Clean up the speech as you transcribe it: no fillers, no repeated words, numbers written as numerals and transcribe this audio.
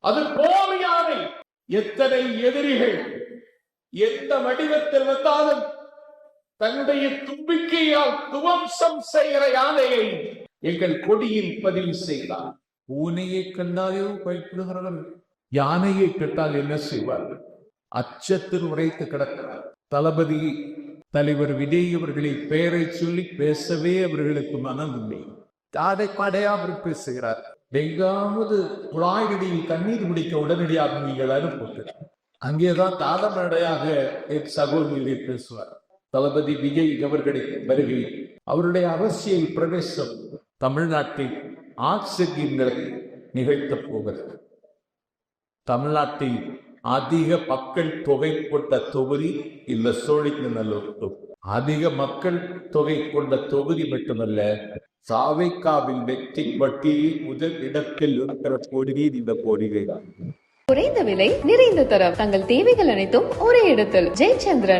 அது போலி யானை. எத்தனை எதிரிகள் எந்த வடிவத்தில் வந்தாலும் தன்னுடைய தும்பிக்கையால் துவம்சம் செய்கிற யானையை எங்கள் கொடியில் பதிவு செய்தார். பூனையை கண்டாயோ பயப்படுகிறார்கள், யானையை கண்டால் என்ன செய்வார்கள்? அச்சத்தில் உரைத்து கிடக்கிறார். தளபதி தலைவர் விஜய் அவர்களை பெயரை சொல்லி பேசவே அவர்களுக்கு மனம் இல்லை. தாதை படையா அவர் பேசுகிறார். எங்காவது குழாய்களில் தண்ணீர் குடிக்க உடனடியாக நீங்கள் அனுப்புகிறார். அங்கேதான் தாதமடையாக என் சகோதரி பேசுவார். தளபதி விஜய் அவர்களின் வருகை, அவருடைய அரசியல் பிரவேசம் தமிழ்நாட்டில் ஆச்சரியங்களை நிகழ்த்தப் போகிறது. தமிழ்நாட்டில் அதிக மக்கள் தொகை கொண்ட தொகுதி இந்த சோழிங்கநல்லூர் தொகுதி. அதிக மக்கள் தொகை கொண்ட தொகுதி மட்டுமல்ல, சாவைக்காவில் வெற்றி பட்டியலில் முதல் இடத்தில் இருக்கிற கோடிகை இந்த கோடிகை தான். குறைந்த விலை, நிறைந்த தரம், தங்கள் தேவைகள் அனைத்தும் ஒரே இடத்தில். ஜெயச்சந்திரன்